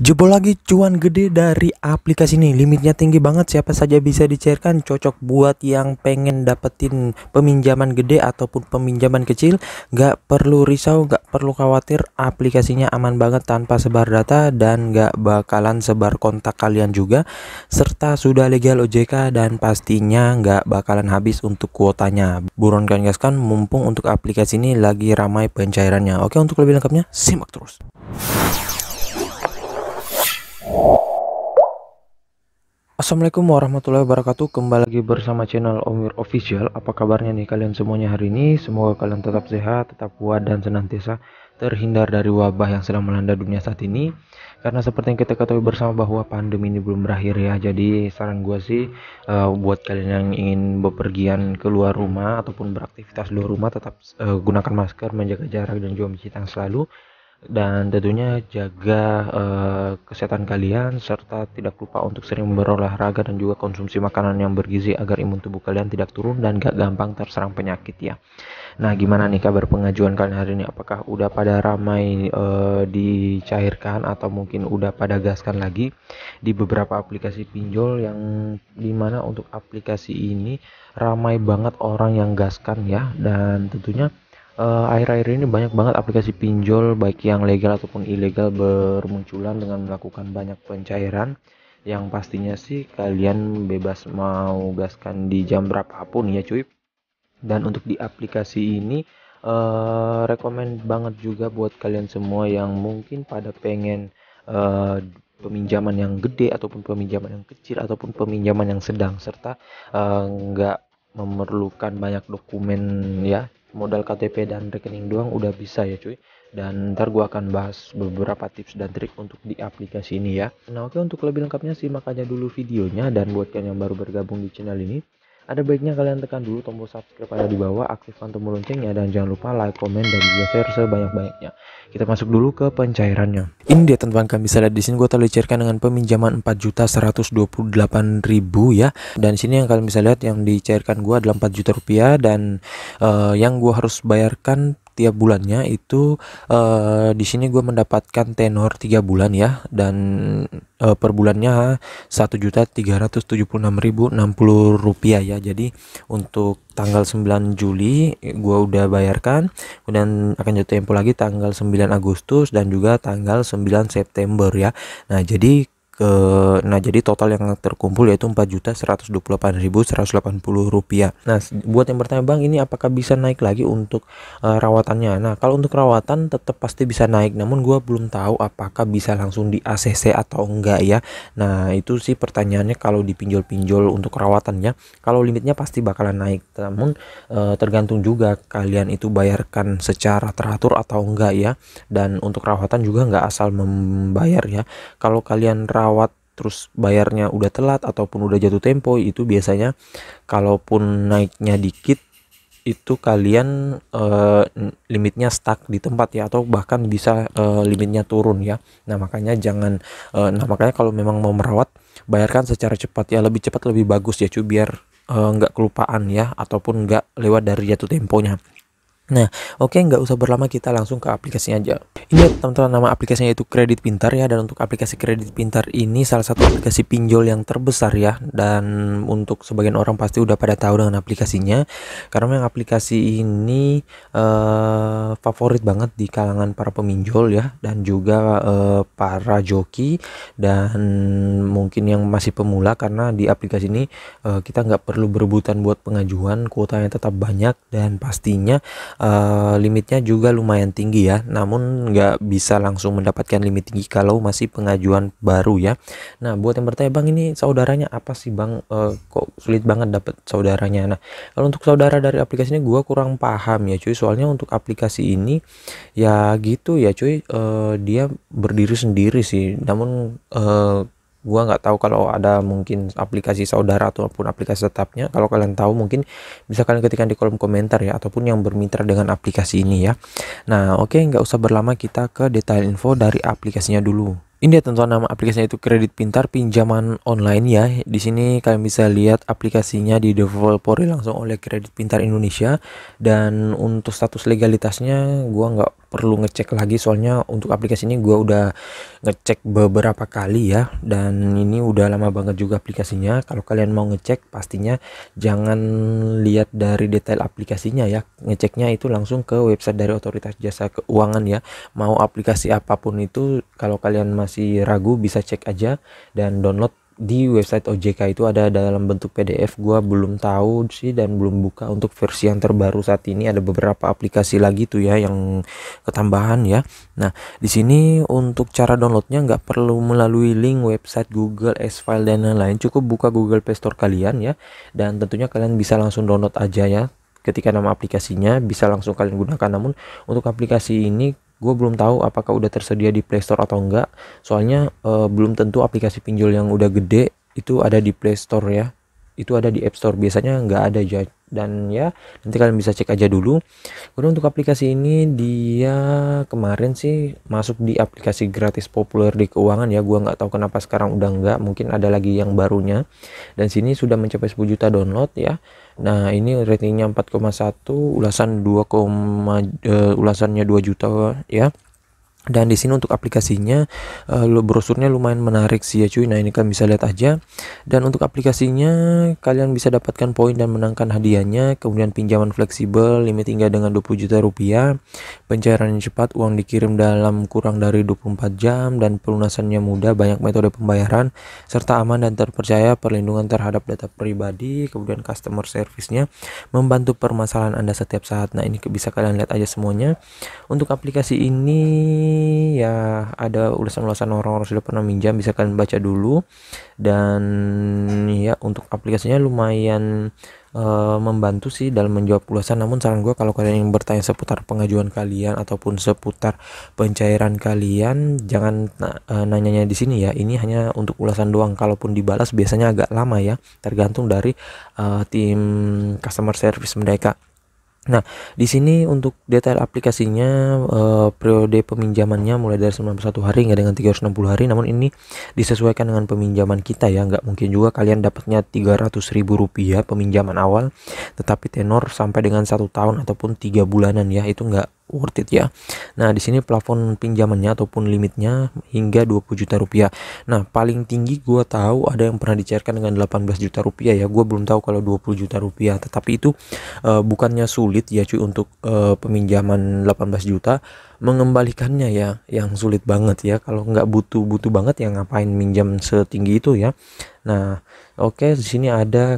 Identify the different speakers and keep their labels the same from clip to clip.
Speaker 1: Jebol lagi cuan gede dari aplikasi ini. Limitnya tinggi banget, siapa saja bisa dicairkan. Cocok buat yang pengen dapetin peminjaman gede ataupun peminjaman kecil. Gak perlu risau, gak perlu khawatir. Aplikasinya aman banget tanpa sebar data dan gak bakalan sebar kontak kalian juga. Serta sudah legal OJK dan pastinya gak bakalan habis untuk kuotanya. Buruan kalian gaskan, mumpung untuk aplikasi ini lagi ramai pencairannya. Oke, untuk lebih lengkapnya simak terus. Assalamualaikum warahmatullahi wabarakatuh. Kembali lagi bersama channel Omir Official. Apa kabarnya nih kalian semuanya hari ini? Semoga kalian tetap sehat, tetap kuat dan senantiasa terhindar dari wabah yang sedang melanda dunia saat ini. Karena seperti yang kita ketahui bersama bahwa pandemi ini belum berakhir ya. Jadi saran gue sih buat kalian yang ingin bepergian keluar rumah ataupun beraktivitas luar rumah, tetap gunakan masker, menjaga jarak dan juga mencuci tangan selalu. Dan tentunya jaga kesehatan kalian, serta tidak lupa untuk sering berolahraga dan juga konsumsi makanan yang bergizi agar imun tubuh kalian tidak turun dan gak gampang terserang penyakit ya. Nah, gimana nih kabar pengajuan kalian hari ini? Apakah udah pada ramai dicairkan atau mungkin udah pada gaskan lagi di beberapa aplikasi pinjol, yang dimana untuk aplikasi ini ramai banget orang yang gaskan ya. Dan tentunya akhir-akhir ini banyak banget aplikasi pinjol baik yang legal ataupun ilegal bermunculan dengan melakukan banyak pencairan, yang pastinya sih kalian bebas mau gaskan di jam berapapun ya cuy. Dan untuk di aplikasi ini rekomend banget juga buat kalian semua yang mungkin pada pengen peminjaman yang gede ataupun peminjaman yang kecil ataupun peminjaman yang sedang, serta nggak memerlukan banyak dokumen ya, modal KTP dan rekening doang udah bisa ya cuy. Dan ntar gua akan bahas beberapa tips dan trik untuk di aplikasi ini ya. Nah oke, untuk lebih lengkapnya simak aja dulu videonya. Dan buat kalian yang baru bergabung di channel ini, ada baiknya kalian tekan dulu tombol subscribe pada di bawah, aktifkan tombol loncengnya, dan jangan lupa like, komen, dan juga share sebanyak-banyaknya. Kita masuk dulu ke pencairannya. Ini dia teman-teman, kalian bisa lihat di sini gue telah dicairkan dengan peminjaman 4.128.000 ya. Dan sini yang kalian bisa lihat yang dicairkan gue adalah 4 juta rupiah, dan yang gue harus bayarkan tiap bulannya itu di sini gue mendapatkan tenor 3 bulan ya, dan per bulannya 1.376.060 rupiah ya. Jadi untuk tanggal 9 Juli gue udah bayarkan, kemudian akan jatuh tempo lagi tanggal 9 Agustus dan juga tanggal 9 September ya. Nah jadi total yang terkumpul yaitu 4.128.180 rupiah. Nah, buat yang bertanya, bang, ini apakah bisa naik lagi untuk rawatannya? Nah, kalau untuk rawatan tetap pasti bisa naik, namun gue belum tahu apakah bisa langsung di ACC atau enggak ya. Nah, itu sih pertanyaannya kalau di pinjol-pinjol untuk rawatannya. Kalau limitnya pasti bakalan naik, namun tergantung juga kalian itu bayarkan secara teratur atau enggak ya. Dan untuk rawatan juga nggak asal membayar ya. Kalau kalian rawat terus bayarnya udah telat ataupun udah jatuh tempo, itu biasanya kalaupun naiknya dikit itu kalian limitnya stuck di tempat ya, atau bahkan bisa limitnya turun ya. Nah makanya kalau memang mau merawat, bayarkan secara cepat ya, lebih cepat lebih bagus ya cuy, biar nggak kelupaan ya ataupun nggak lewat dari jatuh temponya. Nah oke, nggak usah berlama, kita langsung ke aplikasinya aja. Ini teman-teman, nama aplikasinya itu Kredit Pintar ya. Dan untuk aplikasi Kredit Pintar ini salah satu aplikasi pinjol yang terbesar ya, dan untuk sebagian orang pasti udah pada tahu dengan aplikasinya, karena memang aplikasi ini favorit banget di kalangan para peminjol ya, dan juga para joki dan mungkin yang masih pemula. Karena di aplikasi ini kita nggak perlu berebutan buat pengajuan, kuotanya tetap banyak, dan pastinya limitnya juga lumayan tinggi ya, namun nggak bisa langsung mendapatkan limit tinggi kalau masih pengajuan baru ya. Nah buat yang bertanya, bang ini saudaranya apa sih bang, kok sulit banget dapet saudaranya? Nah kalau untuk saudara dari aplikasi ini gue kurang paham ya cuy, soalnya untuk aplikasi ini ya gitu ya cuy, dia berdiri sendiri sih, namun gua nggak tahu kalau ada mungkin aplikasi saudara ataupun aplikasi tetapnya. Kalau kalian tahu mungkin bisa kalian ketikkan di kolom komentar ya, ataupun yang bermitra dengan aplikasi ini ya. Nah oke, nggak usah berlama, kita ke detail info dari aplikasinya dulu. Ini ya tentunya nama aplikasinya itu Kredit Pintar, pinjaman online ya. Di sini kalian bisa lihat aplikasinya dideveloperi langsung oleh Kredit Pintar Indonesia. Dan untuk status legalitasnya gua nggak perlu ngecek lagi, soalnya untuk aplikasi ini gue udah ngecek beberapa kali ya, dan ini udah lama banget juga aplikasinya. Kalau kalian mau ngecek pastinya jangan lihat dari detail aplikasinya ya, ngeceknya itu langsung ke website dari Otoritas Jasa Keuangan ya. Mau aplikasi apapun itu, kalau kalian masih ragu bisa cek aja dan download di website OJK, itu ada dalam bentuk PDF. Gua belum tahu sih dan belum buka untuk versi yang terbaru saat ini. Ada beberapa aplikasi lagi tuh ya yang ketambahan ya. Nah, di sini untuk cara downloadnya nggak perlu melalui link website Google, S-File dan lain-lain. Cukup buka Google Play Store kalian ya, dan tentunya kalian bisa langsung download aja ya. Ketika nama aplikasinya bisa langsung kalian gunakan. Namun untuk aplikasi ini gue belum tahu apakah udah tersedia di Play Store atau enggak, soalnya belum tentu aplikasi pinjol yang udah gede itu ada di Play Store ya, itu ada di App Store, biasanya nggak ada aja. Dan ya nanti kalian bisa cek aja dulu. Kemudian untuk aplikasi ini dia kemarin sih masuk di aplikasi gratis populer di keuangan ya, gua nggak tahu kenapa sekarang udah nggak, mungkin ada lagi yang barunya. Dan sini sudah mencapai 10 juta download ya. Nah, ini ratingnya 4,1, ulasannya 2 juta ya. Dan di sini untuk aplikasinya brosurnya lumayan menarik sih ya cuy. Nah, ini kan bisa lihat aja. Dan untuk aplikasinya kalian bisa dapatkan poin dan menangkan hadiahnya, kemudian pinjaman fleksibel limit hingga dengan 20 juta rupiah, pencairan yang cepat, uang dikirim dalam kurang dari 24 jam, dan pelunasannya mudah, banyak metode pembayaran, serta aman dan terpercaya, perlindungan terhadap data pribadi, kemudian customer service-nya membantu permasalahan Anda setiap saat. Nah, ini bisa kalian lihat aja semuanya. Untuk aplikasi ini ya ada ulasan-ulasan orang-orang sudah pernah minjam, bisa kalian baca dulu. Dan ya untuk aplikasinya lumayan membantu sih dalam menjawab ulasan. Namun saran gue, kalau kalian yang bertanya seputar pengajuan kalian ataupun seputar pencairan kalian, jangan nanyanya di sini ya. Ini hanya untuk ulasan doang. Kalaupun dibalas biasanya agak lama ya, tergantung dari tim customer service mereka. Nah, di sini untuk detail aplikasinya, periode peminjamannya mulai dari 91 hari hingga dengan 360 hari. Namun ini disesuaikan dengan peminjaman kita ya. Nggak mungkin juga kalian dapatnya 300.000 rupiah peminjaman awal, tetapi tenor sampai dengan 1 tahun ataupun 3 bulanan ya. Itu nggak worth it ya. Nah, di sini plafon pinjamannya ataupun limitnya hingga 20 juta rupiah. Nah, paling tinggi gua tahu ada yang pernah dicairkan dengan 18 juta rupiah ya. Gua belum tahu kalau 20 juta rupiah, tetapi itu bukannya sulit ya cuy untuk peminjaman 18 juta, mengembalikannya ya yang sulit banget ya. Kalau nggak butuh banget ya ngapain minjam setinggi itu ya. Nah, oke, di sini ada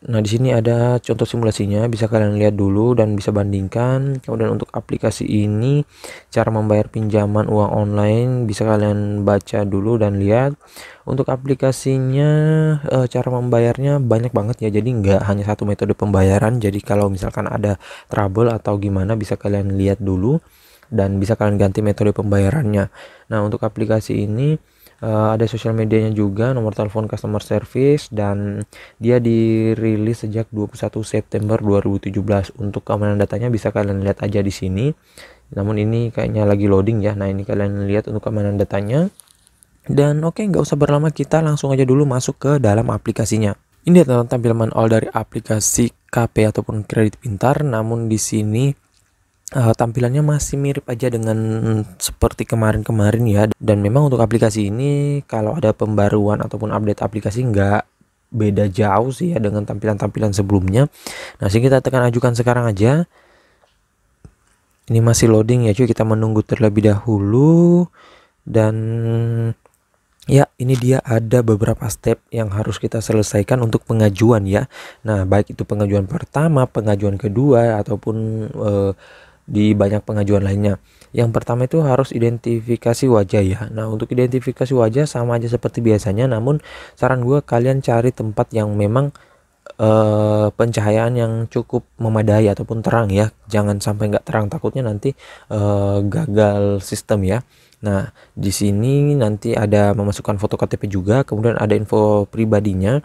Speaker 1: nah di sini ada contoh simulasinya, bisa kalian lihat dulu dan bisa bandingkan. Kemudian untuk aplikasi ini, cara membayar pinjaman uang online bisa kalian baca dulu dan lihat. Untuk aplikasinya cara membayarnya banyak banget ya, jadi nggak hanya satu metode pembayaran. Jadi kalau misalkan ada trouble atau gimana bisa kalian lihat dulu dan bisa kalian ganti metode pembayarannya. Nah, untuk aplikasi ini ada sosial medianya juga, nomor telepon customer service, dan dia dirilis sejak 21 September 2017. Untuk keamanan datanya bisa kalian lihat aja di sini. Namun ini kayaknya lagi loading ya. Nah, ini kalian lihat untuk keamanan datanya. Dan oke, nggak usah berlama, kita langsung aja dulu masuk ke dalam aplikasinya. Ini adalah tampilan awal dari aplikasi KP ataupun kredit pintar. Namun di sini tampilannya masih mirip aja dengan seperti kemarin-kemarin ya. Dan memang untuk aplikasi ini kalau ada pembaruan ataupun update aplikasi nggak beda jauh sih ya dengan tampilan-tampilan sebelumnya. Nah, sini kita tekan ajukan sekarang aja. Ini masih loading ya cuy, kita menunggu terlebih dahulu. Dan ya, ini dia ada beberapa step yang harus kita selesaikan untuk pengajuan ya. Nah, baik itu pengajuan pertama, pengajuan kedua, ataupun di banyak pengajuan lainnya. Yang pertama itu harus identifikasi wajah ya. Nah, untuk identifikasi wajah sama aja seperti biasanya, namun saran gue kalian cari tempat yang memang pencahayaan yang cukup memadai ataupun terang ya. Jangan sampai nggak terang, takutnya nanti gagal sistem ya. Nah, di sini nanti ada memasukkan foto KTP juga, kemudian ada info pribadinya.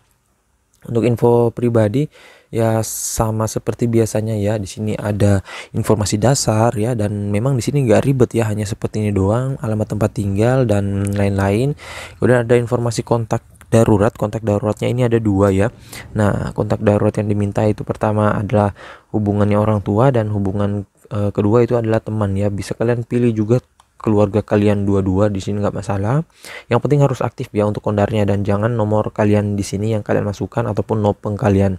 Speaker 1: Untuk info pribadi ya sama seperti biasanya ya. Di sini ada informasi dasar ya, dan memang di sini nggak ribet ya, hanya seperti ini doang, alamat tempat tinggal dan lain-lain. Kemudian ada informasi kontak darurat. Kontak daruratnya ini ada dua ya. Nah, kontak darurat yang diminta itu pertama adalah hubungannya orang tua, dan hubungan kedua itu adalah teman ya. Bisa kalian pilih juga keluarga kalian dua-dua, di sini nggak masalah. Yang penting harus aktif ya untuk kondarnya, dan jangan nomor kalian di sini yang kalian masukkan ataupun nopeng kalian.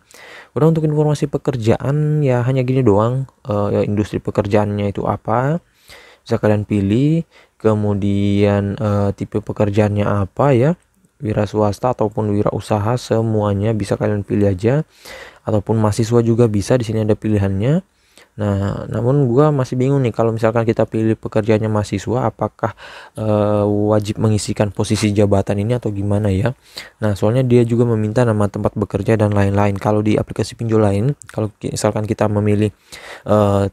Speaker 1: Udah, untuk informasi pekerjaan ya hanya gini doang. Ya, industri pekerjaannya itu apa bisa kalian pilih, kemudian tipe pekerjaannya apa ya, wira swasta ataupun wira usaha, semuanya bisa kalian pilih aja, ataupun mahasiswa juga bisa, di sini ada pilihannya. Nah, namun gua masih bingung nih, kalau misalkan kita pilih pekerjaannya mahasiswa, apakah wajib mengisikan posisi jabatan ini atau gimana ya. Nah, soalnya dia juga meminta nama tempat bekerja dan lain-lain. Kalau di aplikasi pinjol lain, kalau misalkan kita memilih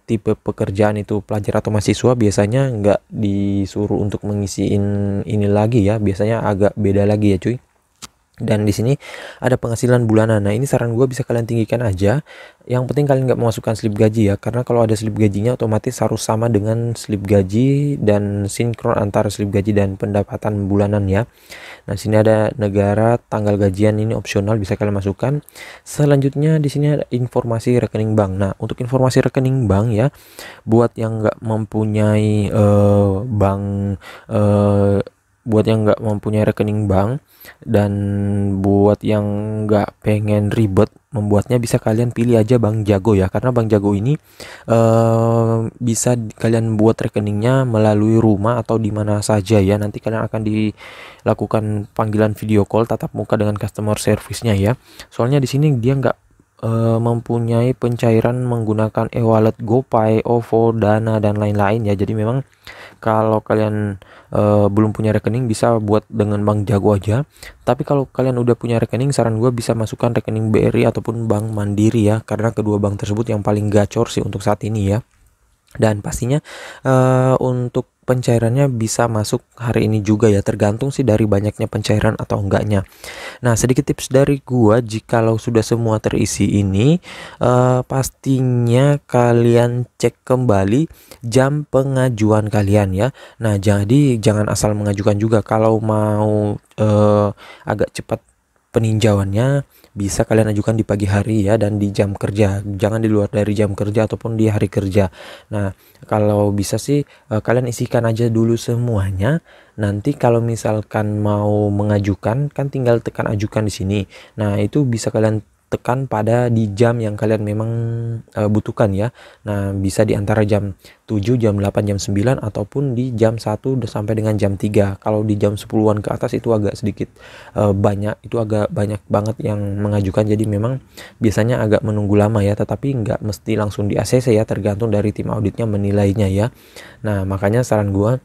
Speaker 1: tipe pekerjaan itu pelajar atau mahasiswa, biasanya nggak disuruh untuk mengisiin ini lagi ya, biasanya agak beda lagi ya cuy. Dan di sini ada penghasilan bulanan. Nah, ini saran gue bisa kalian tinggikan aja. Yang penting kalian nggak memasukkan slip gaji ya, karena kalau ada slip gajinya otomatis harus sama dengan slip gaji dan sinkron antara slip gaji dan pendapatan bulanan ya. Nah, sini ada negara, tanggal gajian, ini opsional, bisa kalian masukkan. Selanjutnya di sini ada informasi rekening bank. Nah, untuk informasi rekening bank ya, buat yang nggak mempunyai bank buat yang nggak mempunyai rekening bank, dan buat yang nggak pengen ribet membuatnya, bisa kalian pilih aja Bank Jago ya, karena Bank Jago ini bisa kalian buat rekeningnya melalui rumah atau di mana saja ya. Nanti kalian akan dilakukan panggilan video call tatap muka dengan customer service-nya ya. Soalnya di sini dia nggak mempunyai pencairan menggunakan e-wallet, GoPay, OVO, Dana, dan lain-lain ya. Jadi memang kalau kalian belum punya rekening, bisa buat dengan Bank Jago aja. Tapi kalau kalian udah punya rekening, saran gue bisa masukkan rekening BRI ataupun Bank Mandiri ya, karena kedua bank tersebut yang paling gacor sih untuk saat ini ya. Dan pastinya untuk pencairannya bisa masuk hari ini juga ya, tergantung sih dari banyaknya pencairan atau enggaknya. Nah, sedikit tips dari gua, jikalau sudah semua terisi ini, pastinya kalian cek kembali jam pengajuan kalian ya. Nah, jadi jangan asal mengajukan juga. Kalau mau agak cepat peninjauannya, bisa kalian ajukan di pagi hari ya, dan di jam kerja, jangan di luar dari jam kerja ataupun di hari kerja. Nah, kalau bisa sih kalian isikan aja dulu semuanya. Nanti kalau misalkan mau mengajukan, kan tinggal tekan ajukan di sini. Nah, itu bisa kalian tekan pada di jam yang kalian memang butuhkan ya. Nah, bisa di antara jam 7, jam 8, jam 9, ataupun di jam 1 sampai dengan jam 3. Kalau di jam 10-an ke atas itu agak sedikit banyak, itu agak banyak banget yang mengajukan, jadi memang biasanya agak menunggu lama ya, tetapi nggak mesti langsung di ACC ya, tergantung dari tim auditnya menilainya ya. Nah, makanya saran gua,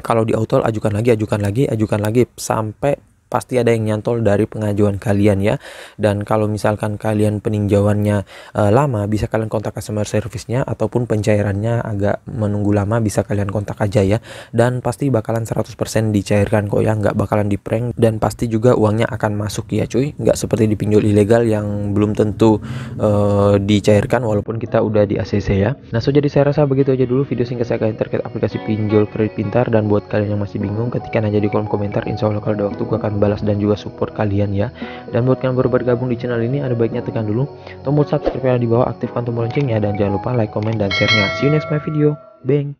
Speaker 1: kalau di auto ajukan lagi sampai pasti ada yang nyantol dari pengajuan kalian ya. Dan kalau misalkan kalian peninjauannya lama, bisa kalian kontak customer service-nya, ataupun pencairannya agak menunggu lama, bisa kalian kontak aja ya. Dan pasti bakalan 100% dicairkan kok ya, nggak bakalan di prank, dan pasti juga uangnya akan masuk ya cuy. Nggak seperti di pinjol ilegal yang belum tentu dicairkan walaupun kita udah di ACC ya. Nah, so jadi saya rasa begitu aja dulu video singkat saya kalian terkait aplikasi pinjol kredit pintar. Dan buat kalian yang masih bingung, ketikkan aja di kolom komentar, insya Allah kalau ada waktu gue akan balas dan juga support kalian ya. Dan buat kalian baru bergabung di channel ini, ada baiknya tekan dulu tombol subscribe yang di bawah, aktifkan tombol loncengnya, dan jangan lupa like, comment, dan share-nya. See you next my video. Bang.